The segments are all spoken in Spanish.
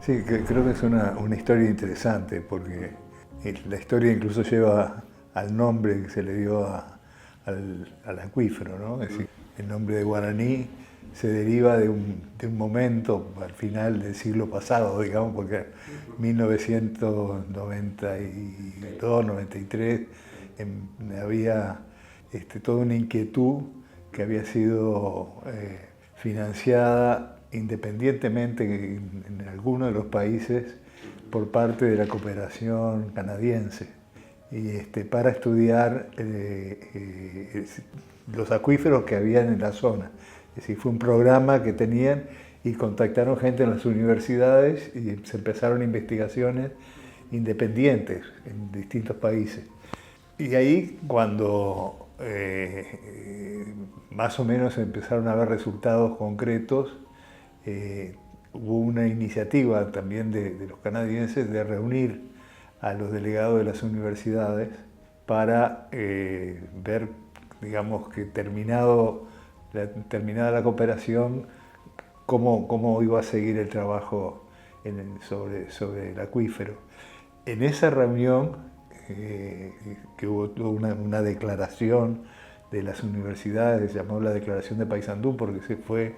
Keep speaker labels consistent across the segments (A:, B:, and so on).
A: Sí, creo que es una historia interesante porque la historia incluso lleva al nombre que se le dio al acuífero, ¿no? Es decir, el nombre de Guaraní se deriva de un momento al final del siglo pasado, digamos, porque 1992, 93, había toda una inquietud que había sido financiada independientemente en algunos de los países por parte de la cooperación canadiense para estudiar los acuíferos que habían en la zona. Es decir, fue un programa que tenían y contactaron gente en las universidades y se empezaron investigaciones independientes en distintos países. Y ahí cuando más o menos empezaron a haber resultados concretos, hubo una iniciativa también de los canadienses de reunir a los delegados de las universidades para ver, digamos, que terminada la cooperación, cómo iba a seguir el trabajo sobre el acuífero. En esa reunión, que hubo una declaración de las universidades, se llamó la Declaración de Paysandú, porque se fue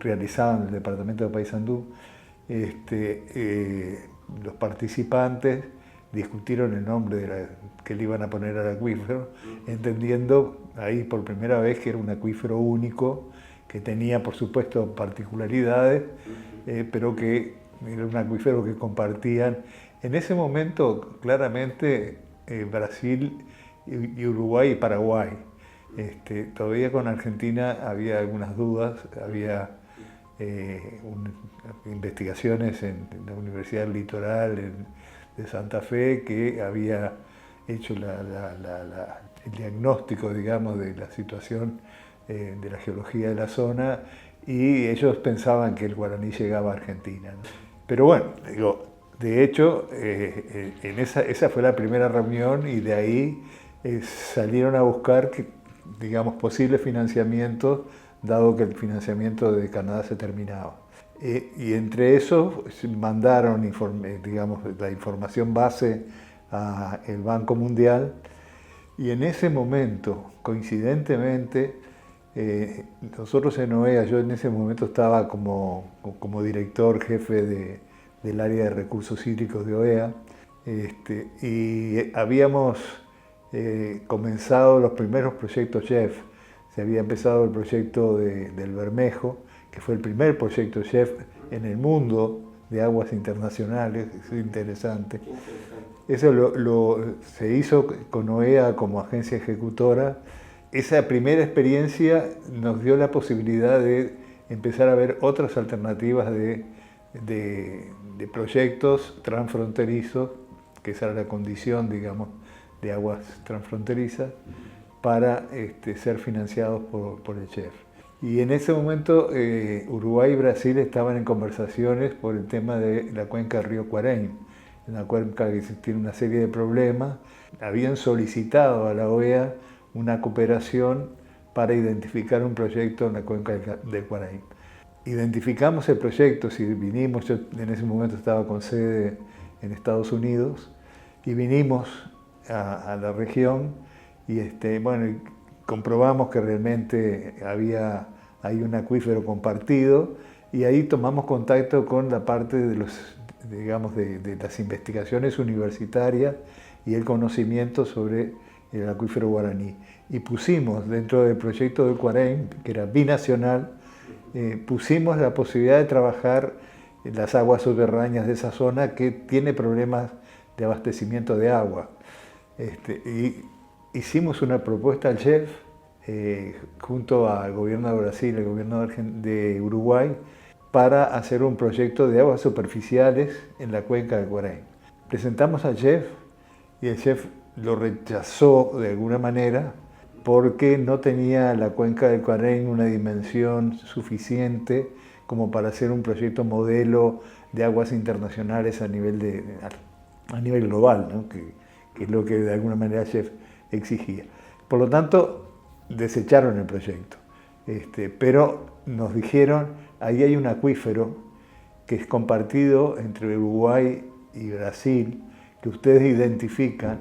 A: realizada en el departamento de Paysandú, los participantes discutieron el nombre que le iban a poner al acuífero, entendiendo ahí por primera vez que era un acuífero único, que tenía por supuesto particularidades, pero que era un acuífero que compartían. En ese momento, claramente, Brasil y Uruguay y Paraguay. Todavía con Argentina había algunas dudas, había investigaciones en la Universidad del Litoral de Santa Fe que había hecho el diagnóstico, digamos, de la situación de la geología de la zona, y ellos pensaban que el Guaraní llegaba a Argentina, ¿no? Pero bueno, digo, de hecho, esa fue la primera reunión y de ahí salieron a buscar digamos, posibles financiamientos, dado que el financiamiento de Canadá se terminaba. Y entre esos mandaron, digamos, la información base al Banco Mundial, y en ese momento, coincidentemente, nosotros en OEA, yo en ese momento estaba como director jefe del área de recursos hídricos de OEA, y habíamos comenzado los primeros proyectos CHEF. Se había empezado el proyecto del Bermejo, que fue el primer proyecto CHEF en el mundo de aguas internacionales, es interesante. Eso se hizo con OEA como agencia ejecutora. Esa primera experiencia nos dio la posibilidad de empezar a ver otras alternativas de proyectos transfronterizos, que esa era la condición, digamos, de aguas transfronterizas, para ser financiados por el CHEF. Y en ese momento Uruguay y Brasil estaban en conversaciones por el tema de la cuenca del río Cuareim, una cuenca que tiene una serie de problemas. Habían solicitado a la OEA una cooperación para identificar un proyecto en la cuenca del Cuareim. Identificamos el proyecto, vinimos, yo en ese momento estaba con sede en Estados Unidos, y vinimos a la región y bueno, comprobamos que realmente hay un acuífero compartido, y ahí tomamos contacto con la parte de las investigaciones universitarias y el conocimiento sobre el acuífero Guaraní. Y pusimos dentro del proyecto del Cuareim, que era binacional, pusimos la posibilidad de trabajar en las aguas subterráneas de esa zona que tiene problemas de abastecimiento de agua. Y hicimos una propuesta al CHEF junto al gobierno de Brasil y al gobierno de Uruguay para hacer un proyecto de aguas superficiales en la cuenca del Cuareim. Presentamos al CHEF y el CHEF lo rechazó de alguna manera porque no tenía la cuenca del Cuareim una dimensión suficiente como para hacer un proyecto modelo de aguas internacionales a nivel global, ¿no? que es lo que de alguna manera el CHEF exigía. Por lo tanto, desecharon el proyecto. Pero nos dijeron, ahí hay un acuífero que es compartido entre Uruguay y Brasil, que ustedes identifican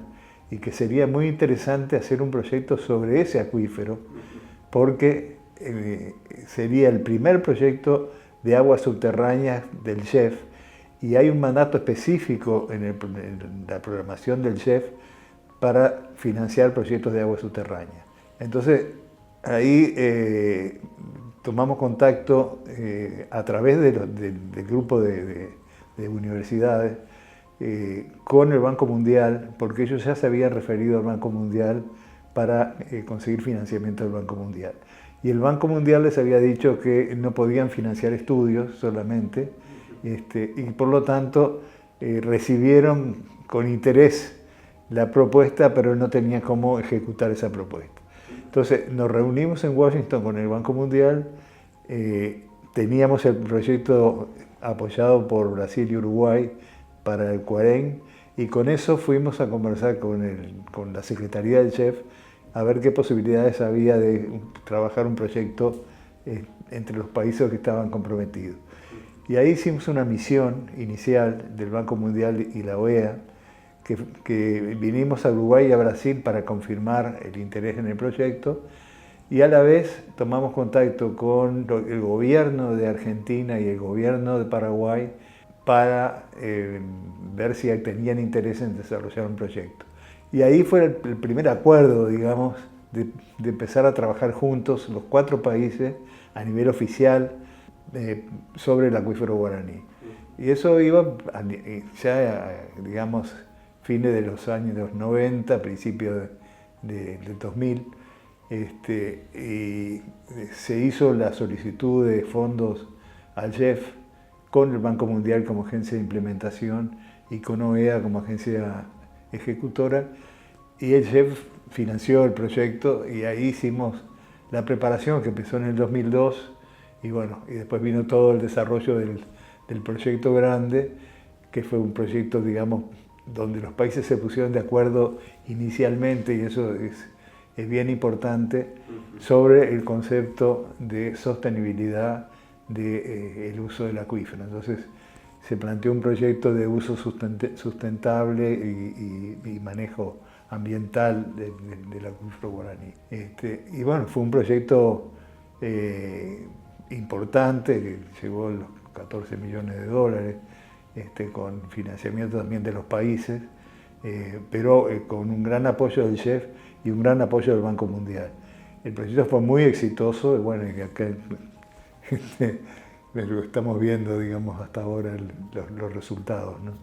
A: y que sería muy interesante hacer un proyecto sobre ese acuífero, porque sería el primer proyecto de aguas subterráneas del CHEF y hay un mandato específico en la programación del CHEF para financiar proyectos de aguas subterráneas. Entonces, ahí tomamos contacto a través del grupo de universidades con el Banco Mundial, porque ellos ya se habían referido al Banco Mundial para conseguir financiamiento del Banco Mundial. Y el Banco Mundial les había dicho que no podían financiar estudios solamente, y por lo tanto recibieron con interés la propuesta, pero no tenían cómo ejecutar esa propuesta. Entonces nos reunimos en Washington con el Banco Mundial, teníamos el proyecto apoyado por Brasil y Uruguay para el Cuarén, y con eso fuimos a conversar con la Secretaría del CHEF a ver qué posibilidades había de trabajar un proyecto entre los países que estaban comprometidos. Y ahí hicimos una misión inicial del Banco Mundial y la OEA, que vinimos a Uruguay y a Brasil para confirmar el interés en el proyecto, y a la vez tomamos contacto con el gobierno de Argentina y el gobierno de Paraguay para ver si tenían interés en desarrollar un proyecto. Y ahí fue el primer acuerdo, digamos, de empezar a trabajar juntos los 4 países a nivel oficial sobre el acuífero guaraní. Y eso iba ya, digamos, fines de los años 90, principios del 2000, y se hizo la solicitud de fondos al CHEF con el Banco Mundial como agencia de implementación y con OEA como agencia ejecutora, y el CHEF financió el proyecto y ahí hicimos la preparación que empezó en el 2002 y bueno, y después vino todo el desarrollo del proyecto grande, que fue un proyecto, digamos, donde los países se pusieron de acuerdo inicialmente, y eso es bien importante, sobre el concepto de sostenibilidad del uso del acuífero. Entonces se planteó un proyecto de uso sustentable y manejo ambiental del acuífero guaraní. Y bueno, fue un proyecto importante que llegó a los 14 millones de dólares, con financiamiento también de los países, pero con un gran apoyo del CHEF y un gran apoyo del Banco Mundial. El proyecto fue muy exitoso, y bueno, y acá lo estamos viendo, digamos, hasta ahora los resultados, ¿no?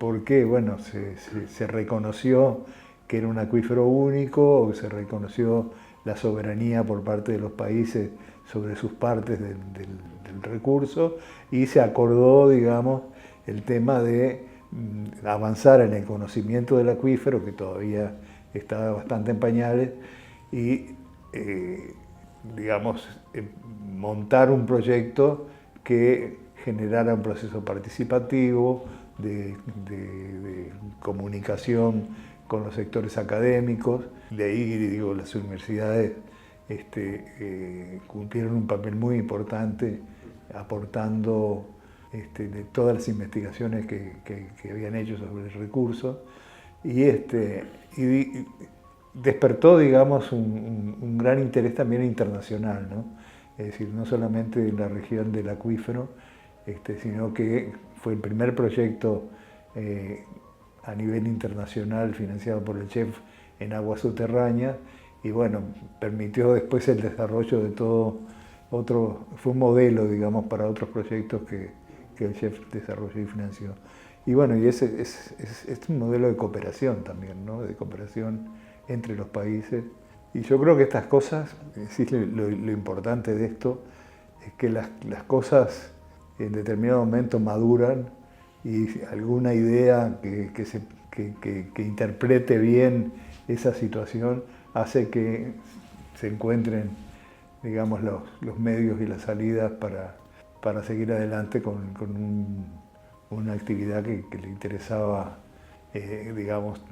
A: Porque, bueno, se reconoció que era un acuífero único, se reconoció la soberanía por parte de los países sobre sus partes del recurso, y se acordó, digamos, el tema de avanzar en el conocimiento del acuífero, que todavía estaba bastante en pañales, y digamos, montar un proyecto que generara un proceso participativo de comunicación con los sectores académicos. De ahí, digo, las universidades cumplieron un papel muy importante aportando de todas las investigaciones que habían hecho sobre el recurso, y despertó, digamos, un gran interés también internacional, ¿no? Es decir, no solamente en la región del acuífero, sino que fue el primer proyecto a nivel internacional financiado por el CHEF en aguas subterráneas, y bueno, permitió después el desarrollo de todo fue un modelo, digamos, para otros proyectos que el CHEF desarrolló y financió. Y bueno, y es un modelo de cooperación también, ¿no? De cooperación entre los países. Y yo creo que estas cosas, lo importante de esto, es que las cosas en determinado momento maduran, y alguna idea que interprete bien esa situación hace que se encuentren, digamos, los medios y las salidas para seguir adelante con una actividad que le interesaba, digamos,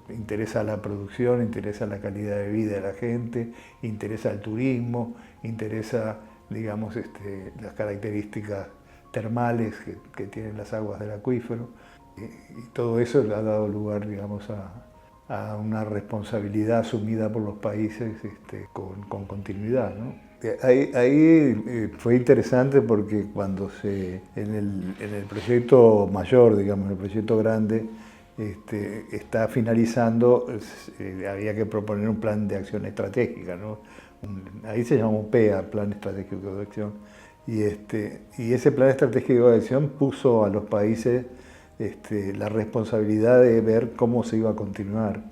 A: interesa la producción, interesa la calidad de vida de la gente, interesa el turismo, interesa, digamos, las características termales que tienen las aguas del acuífero. Y todo eso ha dado lugar, digamos, a una responsabilidad asumida por los países con continuidad, ¿no? Ahí fue interesante porque cuando en el proyecto mayor, digamos, en el proyecto grande, está finalizando, había que proponer un plan de acción estratégica, ¿no? Ahí se llamó PEA, Plan Estratégico de Acción, y ese plan estratégico de acción puso a los países la responsabilidad de ver cómo se iba a continuar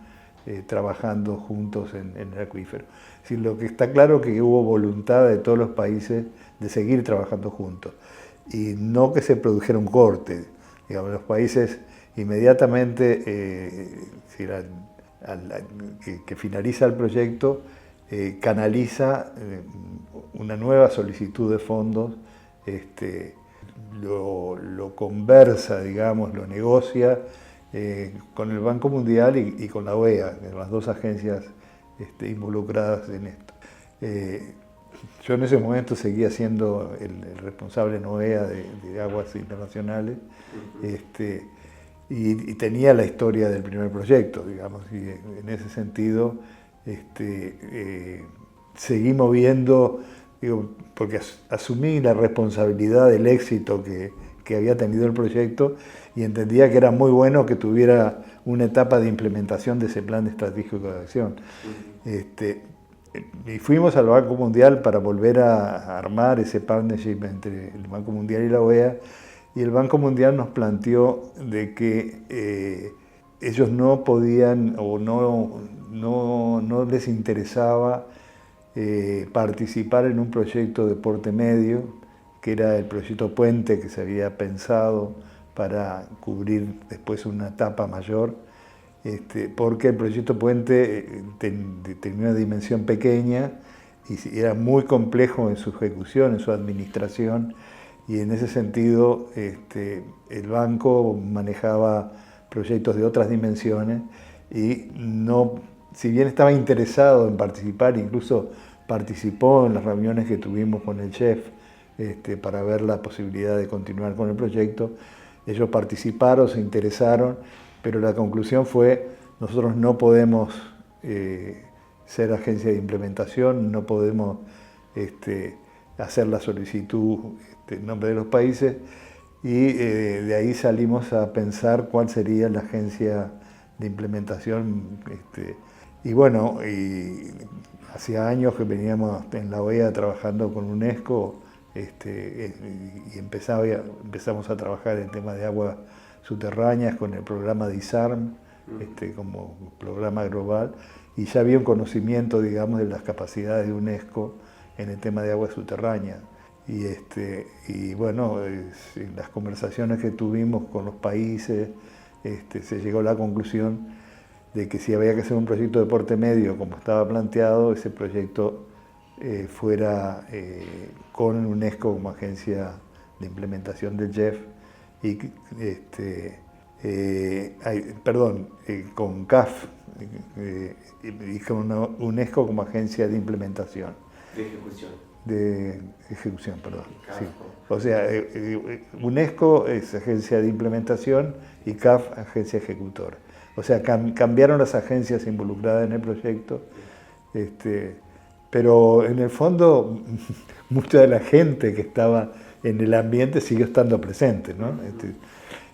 A: trabajando juntos en el acuífero. Es decir, lo que está claro es que hubo voluntad de todos los países de seguir trabajando juntos y no que se produjera un corte. Digamos, los países inmediatamente que finaliza el proyecto canaliza una nueva solicitud de fondos, lo conversa, digamos, lo negocia con el Banco Mundial y con la OEA, las dos agencias involucradas en esto. Yo en ese momento seguía siendo el responsable en OEA de aguas internacionales, y tenía la historia del primer proyecto, digamos, y en ese sentido seguimos viendo, digo, porque asumí la responsabilidad del éxito que había tenido el proyecto y entendía que era muy bueno que tuviera una etapa de implementación de ese plan estratégico de acción. Y fuimos al Banco Mundial para volver a armar ese partnership entre el Banco Mundial y la OEA, y el Banco Mundial nos planteó de que ellos no podían o no les interesaba participar en un proyecto de porte medio, que era el proyecto Puente que se había pensado para cubrir después una etapa mayor, porque el proyecto Puente tenía una dimensión pequeña y era muy complejo en su ejecución, en su administración, y en ese sentido el banco manejaba proyectos de otras dimensiones y no, si bien estaba interesado en participar, incluso participó en las reuniones que tuvimos con el chef para ver la posibilidad de continuar con el proyecto. Ellos participaron, se interesaron, pero la conclusión fue: nosotros no podemos ser agencia de implementación, no podemos hacer la solicitud en nombre de los países, y de ahí salimos a pensar cuál sería la agencia de implementación. Y bueno, hacía años que veníamos en la OEA trabajando con UNESCO, y empezamos a trabajar en temas de aguas subterráneas con el programa de ISARM, como programa global, y ya había un conocimiento, digamos, de las capacidades de UNESCO en el tema de aguas subterráneas. Y bueno, en las conversaciones que tuvimos con los países, se llegó a la conclusión de que si había que hacer un proyecto de porte medio como estaba planteado, ese proyecto fuera con UNESCO como agencia de implementación del JEF y con CAF y con UNESCO como agencia de implementación. De ejecución, perdón. Sí. O sea, UNESCO es agencia de implementación y CAF agencia ejecutora. O sea, cambiaron las agencias involucradas en el proyecto, pero en el fondo mucha de la gente que estaba en el ambiente siguió estando presente, ¿no?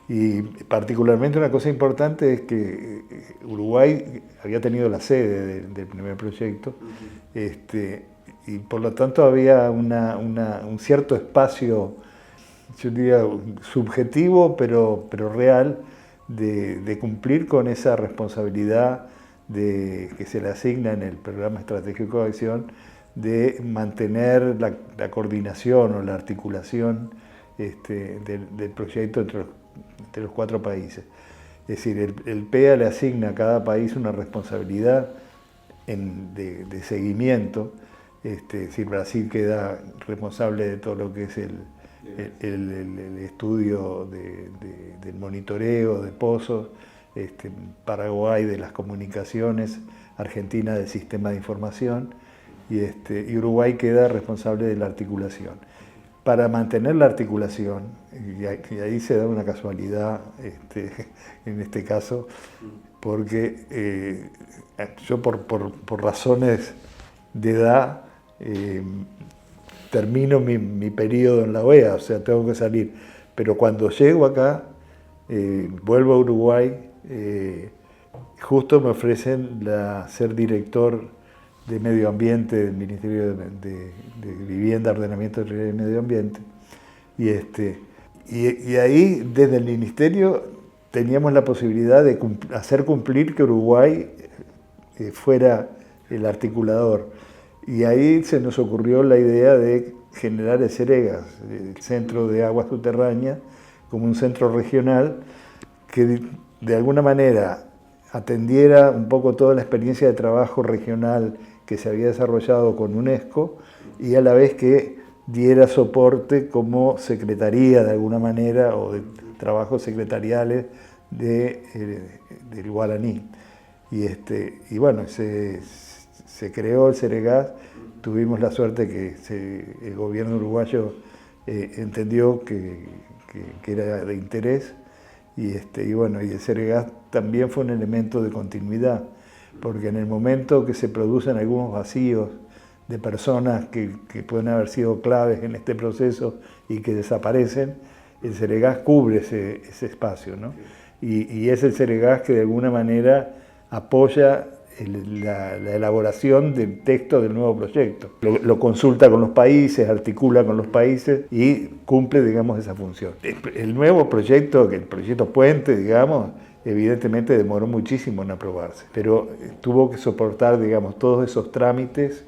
A: Y particularmente una cosa importante es que Uruguay había tenido la sede del primer proyecto, y por lo tanto había un cierto espacio, yo diría subjetivo, pero real, de cumplir con esa responsabilidad que se le asigna en el Programa Estratégico de Acción, de mantener la coordinación o la articulación del proyecto entre los 4 países. Es decir, el PEA le asigna a cada país una responsabilidad de seguimiento. Es decir, Brasil queda responsable de todo lo que es el estudio del monitoreo de pozos, Paraguay de las comunicaciones, Argentina del sistema de información, y Uruguay queda responsable de la articulación. para mantener la articulación, y ahí se da una casualidad en este caso, porque yo por razones de edad termino mi periodo en la OEA, o sea, tengo que salir. Pero cuando llego acá, vuelvo a Uruguay, justo me ofrecen ser director de Medio Ambiente del Ministerio de Vivienda, Ordenamiento Territorial y Medio Ambiente. Y ahí, desde el Ministerio, teníamos la posibilidad de hacer cumplir que Uruguay fuera el articulador. Y ahí se nos ocurrió la idea de generar el CEREGAS, el Centro de Aguas Subterráneas, como un centro regional que de alguna manera atendiera un poco toda la experiencia de trabajo regional que se había desarrollado con UNESCO y a la vez que diera soporte como secretaría de alguna manera o de trabajos secretariales del guaraní. Y bueno, se creó el CEREGAS, tuvimos la suerte que el gobierno uruguayo entendió que era de interés y bueno, y el CEREGAS también fue un elemento de continuidad, porque en el momento que se producen algunos vacíos de personas que pueden haber sido claves en este proceso y que desaparecen, el CEREGAS cubre ese espacio, ¿no? Y es el CEREGAS que de alguna manera apoya la elaboración del texto del nuevo proyecto. Lo consulta con los países, articula con los países y cumple, digamos, esa función. El nuevo proyecto, el proyecto Puente, digamos, evidentemente demoró muchísimo en aprobarse, pero tuvo que soportar, digamos, todos esos trámites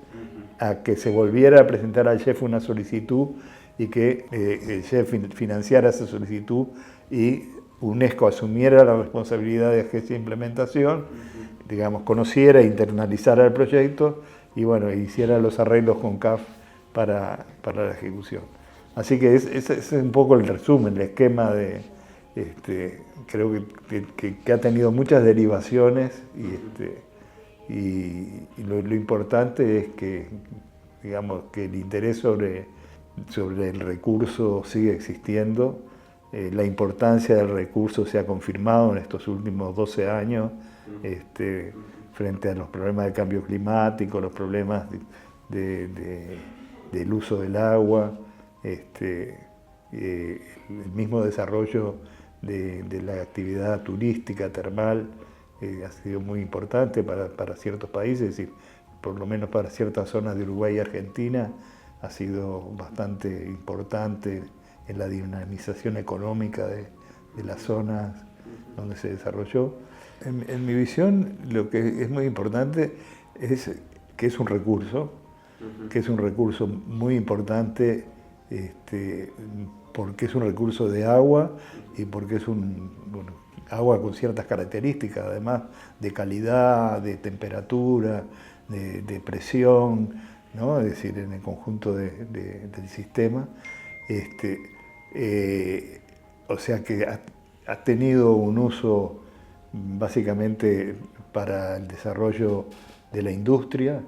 A: a que se volviera a presentar al chef una solicitud y que el chef financiara esa solicitud y UNESCO asumiera la responsabilidad de esa implementación, digamos, conociera e internalizara el proyecto y bueno, hiciera los arreglos con CAF para la ejecución. Así que ese es un poco el resumen, el esquema de, creo que ha tenido muchas derivaciones y lo importante es que, digamos, que el interés sobre el recurso sigue existiendo. La importancia del recurso se ha confirmado en estos últimos 12 años frente a los problemas de cambio climático, los problemas del uso del agua, el mismo desarrollo de la actividad turística, termal, ha sido muy importante para ciertos países, es decir, por lo menos para ciertas zonas de Uruguay y Argentina, ha sido bastante importante en la dinamización económica de las zonas donde se desarrolló. En mi visión, lo que es muy importante es que es un recurso, muy importante, porque es un recurso de agua y porque es agua con ciertas características, además de calidad, de temperatura, de presión, ¿no? Es decir, en el conjunto del sistema. O sea que ha tenido un uso básicamente para el desarrollo de la industria.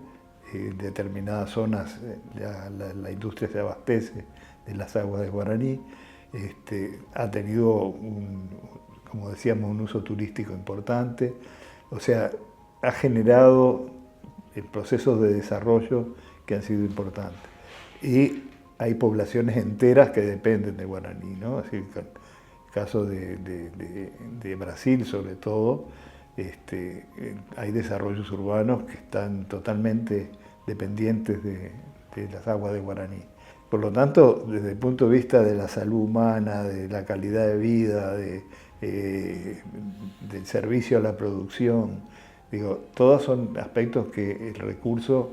A: En determinadas zonas la industria se abastece de las aguas de Guaraní. Ha tenido, como decíamos, un uso turístico importante. O sea, ha generado procesos de desarrollo que han sido importantes. Y hay poblaciones enteras que dependen de guaraní, ¿no? Así, en el caso de Brasil, sobre todo, hay desarrollos urbanos que están totalmente dependientes de las aguas de guaraní. Por lo tanto, desde el punto de vista de la salud humana, de la calidad de vida, del servicio a la producción, digo, todos son aspectos que el recurso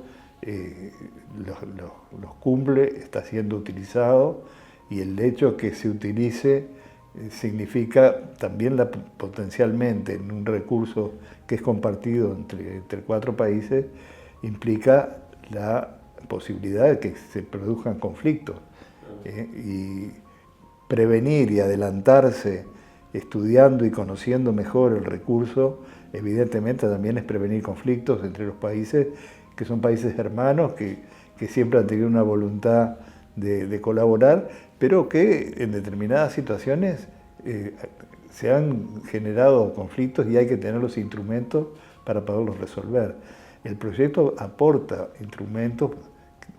A: los cumple, está siendo utilizado, y el hecho que se utilice significa también potencialmente en un recurso que es compartido entre 4 países, implica la posibilidad de que se produzcan conflictos. Y prevenir y adelantarse estudiando y conociendo mejor el recurso, evidentemente también es prevenir conflictos entre los países, que son países hermanos, que siempre han tenido una voluntad de colaborar, pero que en determinadas situaciones se han generado conflictos y hay que tener los instrumentos para poderlos resolver. El proyecto aporta instrumentos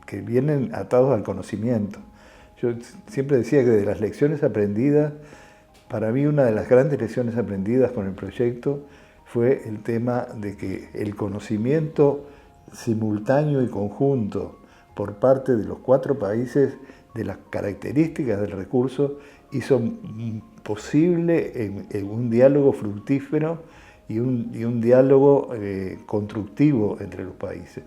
A: que vienen atados al conocimiento. Yo siempre decía que de las lecciones aprendidas, para mí una de las grandes lecciones aprendidas con el proyecto fue el tema de que el conocimiento simultáneo y conjunto por parte de los 4 países de las características del recurso hizo posible un diálogo fructífero y un diálogo constructivo entre los países.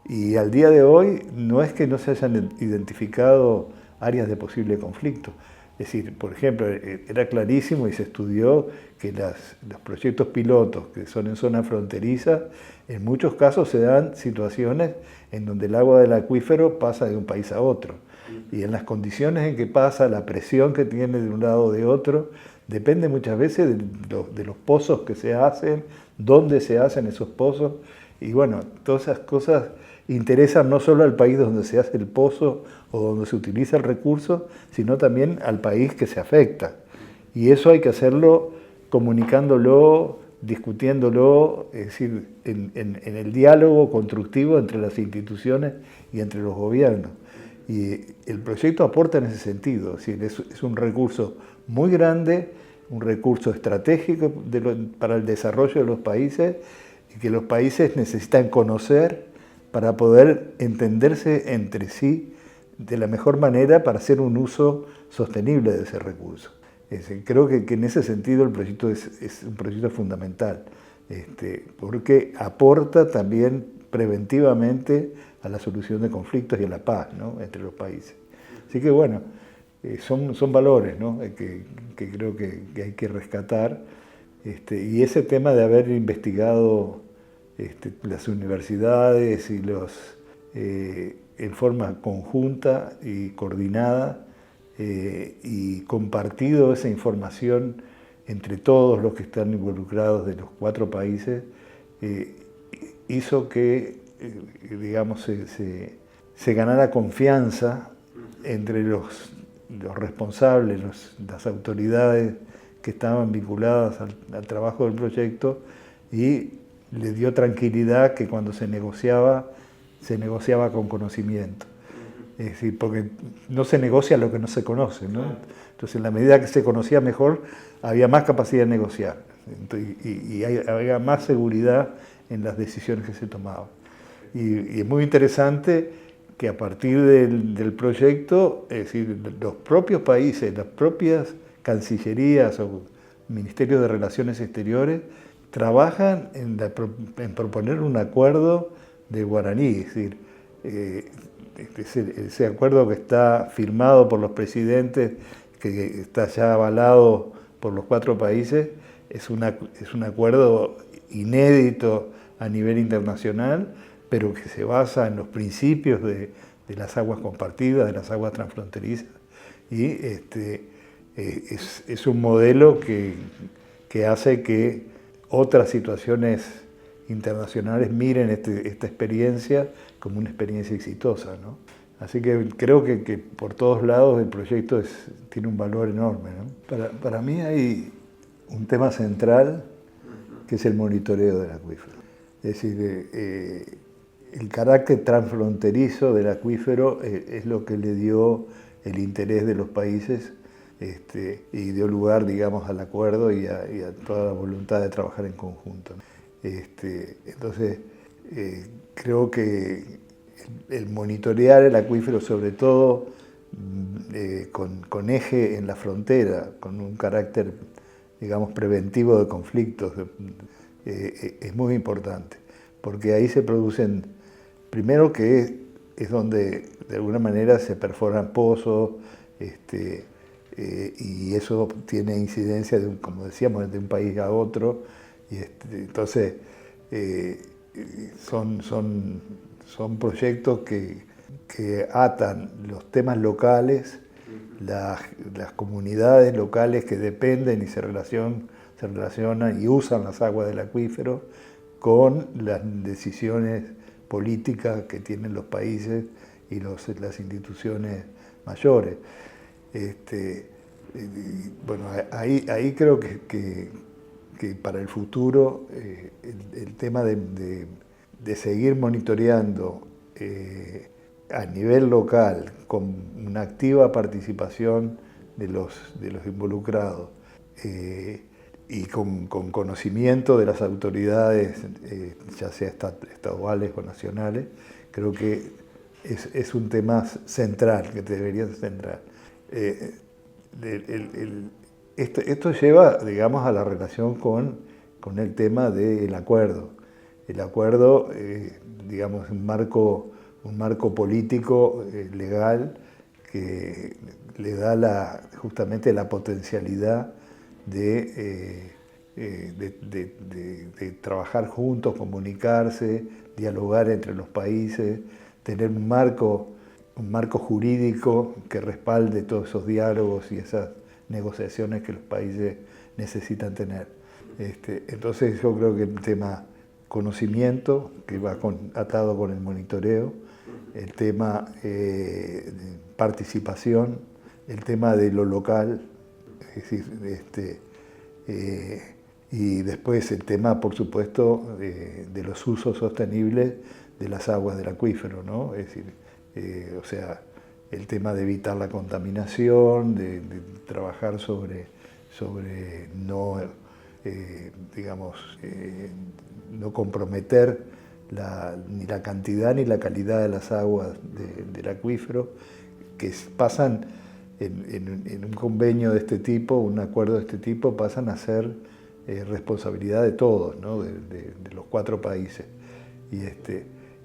A: Y al día de hoy no es que no se hayan identificado áreas de posible conflicto. Es decir, por ejemplo, era clarísimo y se estudió que los proyectos pilotos que son en zona fronteriza, en muchos casos se dan situaciones en donde el agua del acuífero pasa de un país a otro. Y en las condiciones en que pasa, la presión que tiene de un lado o de otro, depende muchas veces de los pozos que se hacen, dónde se hacen esos pozos. Y bueno, todas esas cosas interesan no solo al país donde se hace el pozo o donde se utiliza el recurso, sino también al país que se afecta. Y eso hay que hacerlo comunicándolo, discutiéndolo, es decir, en el diálogo constructivo entre las instituciones y entre los gobiernos. Y el proyecto aporta en ese sentido, es decir, es un recurso muy grande, un recurso estratégico para el desarrollo de los países y que los países necesitan conocer para poder entenderse entre sí de la mejor manera para hacer un uso sostenible de ese recurso. Creo que en ese sentido el proyecto es un proyecto fundamental, porque aporta también preventivamente a la solución de conflictos y a la paz, ¿no?, entre los países. Así que bueno, son valores, ¿no?, que creo que hay que rescatar. Y ese tema de haber investigado las universidades y en forma conjunta y coordinada y compartido esa información entre todos los que están involucrados de los 4 países, hizo que digamos, se ganara confianza entre los responsables, las autoridades que estaban vinculadas al trabajo del proyecto, y le dio tranquilidad que cuando se negociaba con conocimiento. Es decir, porque no se negocia lo que no se conoce, ¿no? Entonces, en la medida que se conocía mejor, había más capacidad de negociar y había más seguridad en las decisiones que se tomaban. Y es muy interesante que a partir del proyecto, es decir, los propios países, las propias cancillerías o ministerios de Relaciones Exteriores trabajan en proponer un acuerdo de guaraní, es decir, ese acuerdo que está firmado por los presidentes, que está ya avalado por los 4 países, es un acuerdo inédito a nivel internacional, pero que se basa en los principios de las aguas compartidas, de las aguas transfronterizas, y es un modelo que hace que otras situaciones internacionales miren esta experiencia como una experiencia exitosa, ¿no? Así que creo que por todos lados el proyecto tiene un valor enorme, ¿no? Para mí hay un tema central que es el monitoreo del acuífero. Es decir, el carácter transfronterizo del acuífero es lo que le dio el interés de los países y dio lugar, digamos, al acuerdo y a toda la voluntad de trabajar en conjunto. Entonces, creo que el monitorear el acuífero, sobre todo con eje en la frontera, con un carácter, digamos, preventivo de conflictos, es muy importante, porque ahí se producen, primero que es donde de alguna manera se perforan pozos, y eso tiene incidencia, como decíamos, de un país a otro, y entonces son proyectos que atan los temas locales, las comunidades locales que dependen y se relacionan y usan las aguas del acuífero con las decisiones políticas que tienen los países y las instituciones mayores. Bueno, ahí creo que para el futuro el tema de seguir monitoreando a nivel local con una activa participación de los involucrados y con conocimiento de las autoridades, ya sea estaduales o nacionales, creo que es un tema central, que debería ser central. Esto lleva, digamos, a la relación con el tema del acuerdo. El acuerdo, digamos, un marco político, legal, que le da justamente la potencialidad de trabajar juntos, comunicarse, dialogar entre los países, tener un marco jurídico que respalde todos esos diálogos y esas negociaciones que los países necesitan tener. Entonces yo creo que el tema conocimiento, que va atado con el monitoreo, el tema participación, el tema de lo local, es decir, y después el tema, por supuesto, de los usos sostenibles de las aguas del acuífero, ¿no? Es decir, o sea, el tema de evitar la contaminación, de trabajar sobre no, digamos, no comprometer ni la cantidad ni la calidad de las aguas del acuífero, que pasan en un convenio de este tipo, un acuerdo de este tipo, pasan a ser responsabilidad de todos, ¿no? de los 4 países.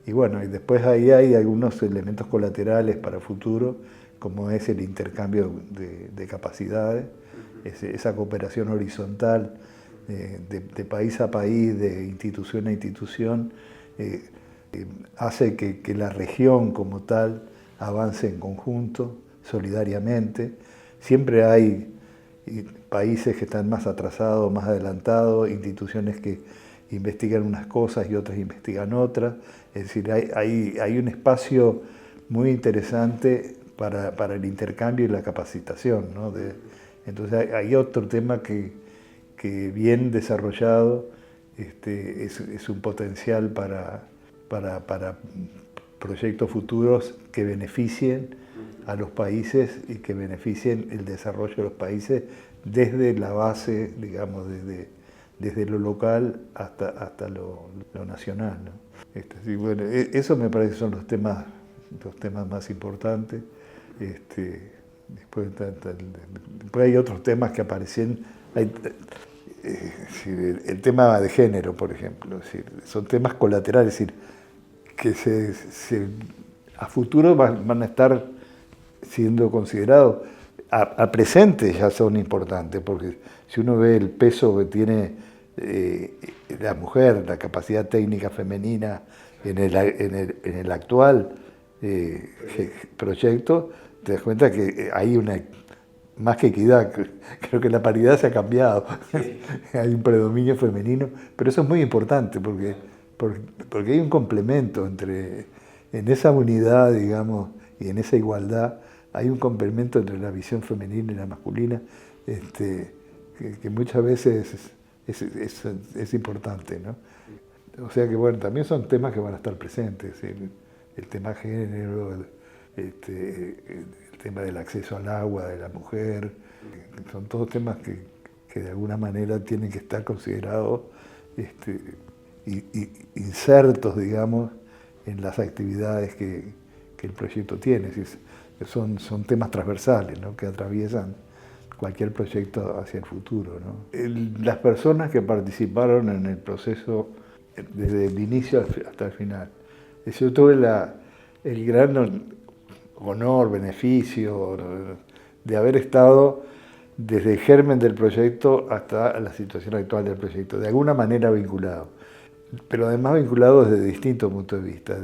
A: Y bueno, y después ahí hay algunos elementos colaterales para futuro, como es el intercambio de capacidades, esa cooperación horizontal de país a país, de institución a institución, hace que la región como tal avance en conjunto, solidariamente. Siempre hay países que están más atrasados, más adelantados, instituciones que investigan unas cosas y otras investigan otras. Es decir, hay un espacio muy interesante para el intercambio y la capacitación, ¿no? Entonces hay otro tema que bien desarrollado es un potencial para proyectos futuros que beneficien a los países y que beneficien el desarrollo de los países desde la base, digamos, desde lo local hasta lo nacional, ¿no? Sí, bueno, eso me parece que son los temas más importantes. Después hay otros temas que aparecen. El tema de género, por ejemplo, son temas colaterales, es decir, que a futuro van a estar siendo considerados. A presente ya son importantes, porque si uno ve el peso que tiene la mujer, la capacidad técnica femenina en el actual proyecto, te das cuenta que hay una más que equidad, creo que la paridad se ha cambiado, sí. Hay un predominio femenino, pero eso es muy importante porque hay un complemento en esa unidad, digamos, y en esa igualdad, hay un complemento entre la visión femenina y la masculina, que muchas veces es importante, ¿no? O sea que bueno, también son temas que van a estar presentes, ¿sí? El tema género, el tema del acceso al agua de la mujer, son todos temas que de alguna manera tienen que estar considerados, insertos, digamos, en las actividades que el proyecto tiene. Son temas transversales, ¿no? Que atraviesan cualquier proyecto hacia el futuro, ¿no? Las personas que participaron en el proceso desde el inicio hasta el final. Yo tuve el gran honor, beneficio de haber estado desde el germen del proyecto hasta la situación actual del proyecto, de alguna manera vinculado, pero además vinculado desde distintos puntos de vista,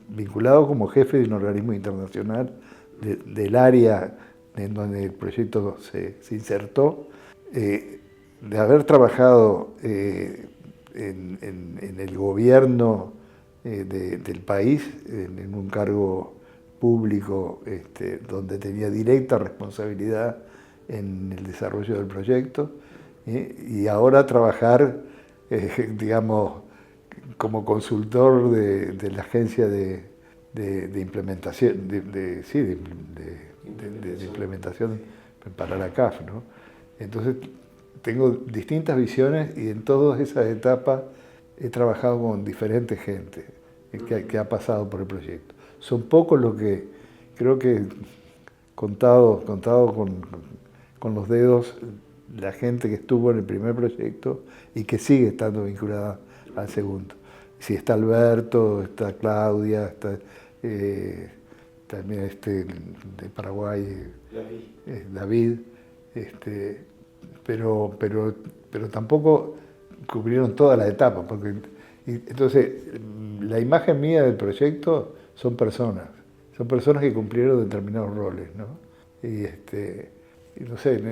A: vinculado como jefe de un organismo internacional del área en donde el proyecto se insertó, de haber trabajado en el gobierno del país, en un cargo público donde tenía directa responsabilidad en el desarrollo del proyecto, y ahora trabajar, digamos, como consultor de la agencia de implementación, de implementación para la CAF, ¿no? Entonces, tengo distintas visiones y en todas esas etapas he trabajado con diferentes gente que ha pasado por el proyecto. Son pocos los que, creo que contado con los dedos, la gente que estuvo en el primer proyecto y que sigue estando vinculada al segundo. Si está Alberto, está Claudia, está también de Paraguay, David, pero tampoco cubrieron todas las etapas, porque entonces la imagen mía del proyecto son personas que cumplieron determinados roles, ¿no? Y no sé,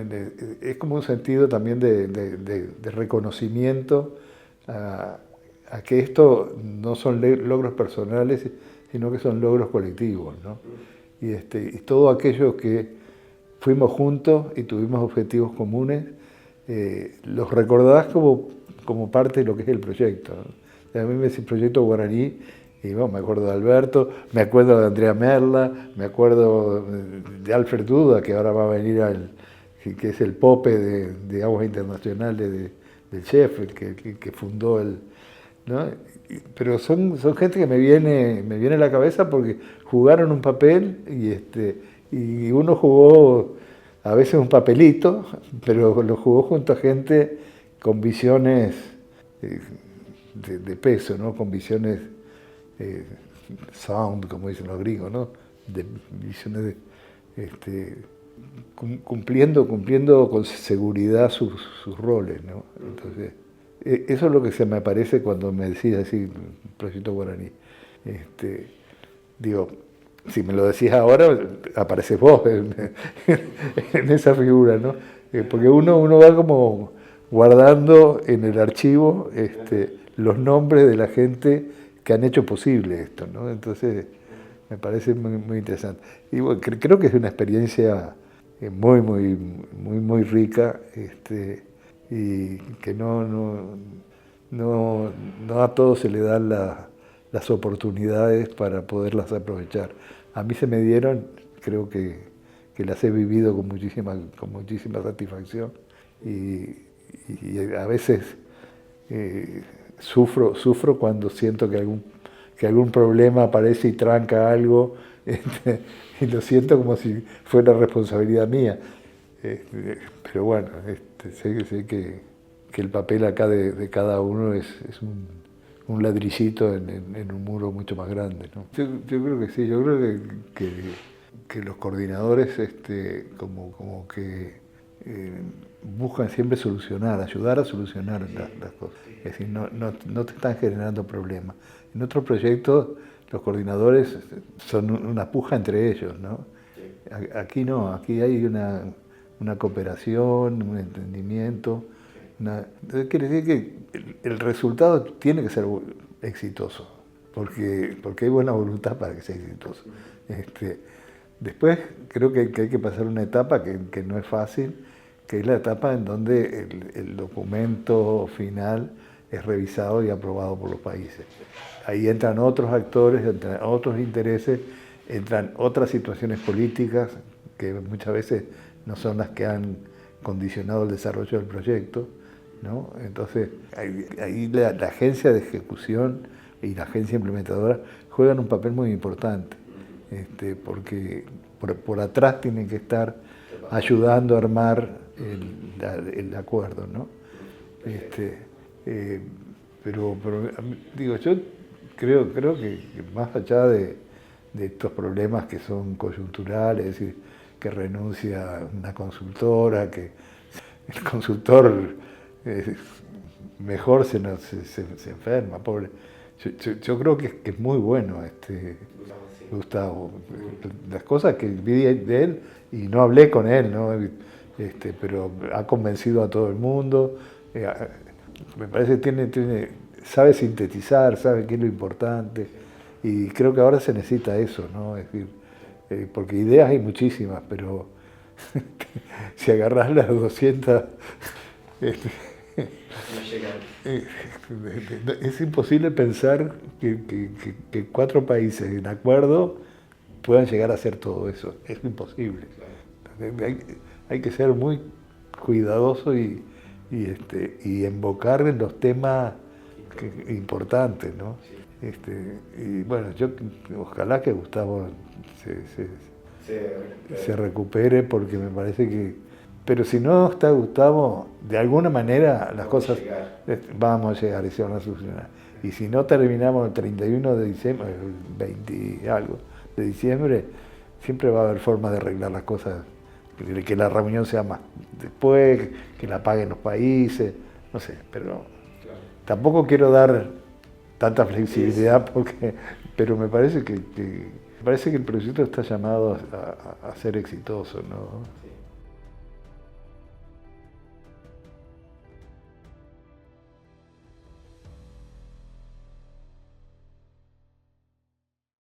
A: es como un sentido también de reconocimiento a que esto no son logros personales, sino que son logros colectivos, ¿no? Y todos aquellos que fuimos juntos y tuvimos objetivos comunes, los recordás como parte de lo que es el proyecto, ¿no? A mí me dice el proyecto Guaraní, y bueno, me acuerdo de Alberto, me acuerdo de Andrea Merla, me acuerdo de Alfred Duda, que ahora va a venir que es el Pope de Aguas Internacionales del chef, el que fundó ¿no? Pero son gente que me viene a la cabeza porque jugaron un papel y uno jugó a veces un papelito, pero lo jugó junto a gente con visiones de peso, ¿no? Con visiones sound, como dicen los gringos, ¿no? De visiones cumpliendo con seguridad sus roles, ¿no? Entonces, eso es lo que se me aparece cuando me decís así, Proyecto Guaraní. Digo, si me lo decís ahora, apareces vos en esa figura, ¿no? Porque uno va como guardando en el archivo los nombres de la gente que han hecho posible esto, ¿no? Entonces, me parece muy, muy interesante. Y bueno, creo que es una experiencia muy rica, y que no a todos se le dan las oportunidades para poderlas aprovechar. A mí se me dieron, creo que las he vivido con muchísima satisfacción, y a veces sufro cuando siento que algún problema aparece y tranca algo, y lo siento como si fuera responsabilidad mía. Pero bueno, sé que el papel acá de cada uno es un ladrillito en un muro mucho más grande, ¿no? Yo creo que sí, yo creo que los coordinadores como que buscan siempre solucionar, ayudar a solucionar las cosas. Es decir, no te están generando problemas. En otros proyectos los coordinadores son una puja entre ellos, ¿no? Aquí no, aquí hay una cooperación, un entendimiento. Quiere decir que el resultado tiene que ser exitoso, porque hay buena voluntad para que sea exitoso. Después creo que hay que pasar una etapa que no es fácil, que es la etapa en donde el documento final es revisado y aprobado por los países. Ahí entran otros actores, entran otros intereses, entran otras situaciones políticas que muchas veces no son las que han condicionado el desarrollo del proyecto, ¿no? Entonces, ahí la agencia de ejecución y la agencia implementadora juegan un papel muy importante, porque por atrás tienen que estar ayudando a armar el acuerdo, ¿no? Pero digo, yo creo que más allá de estos problemas que son coyunturales, es decir, que renuncia una consultora, que el consultor mejor se enferma, pobre. Yo creo que es muy bueno Gustavo. Las cosas que vi de él, y no hablé con él, ¿no? Pero ha convencido a todo el mundo. Me parece que sabe sintetizar, sabe qué es lo importante, y creo que ahora se necesita eso, ¿no? Es decir, porque ideas hay muchísimas, pero si agarrás las 200, este, es imposible pensar que 4 países en acuerdo puedan llegar a hacer todo eso. Es imposible. Hay que ser muy cuidadoso y invocar en los temas importantes, ¿no? Y bueno, ojalá que Gustavo se recupere, porque me parece que... Pero si no está Gustavo, de alguna manera las cosas vamos a llegar y se van a solucionar. Y si no terminamos el 31 de diciembre, el 20 y algo de diciembre, siempre va a haber forma de arreglar las cosas, que la reunión sea más después, que la paguen los países, no sé, pero tampoco quiero dar tanta flexibilidad, pero me parece que el proyecto está llamado a ser exitoso, ¿no?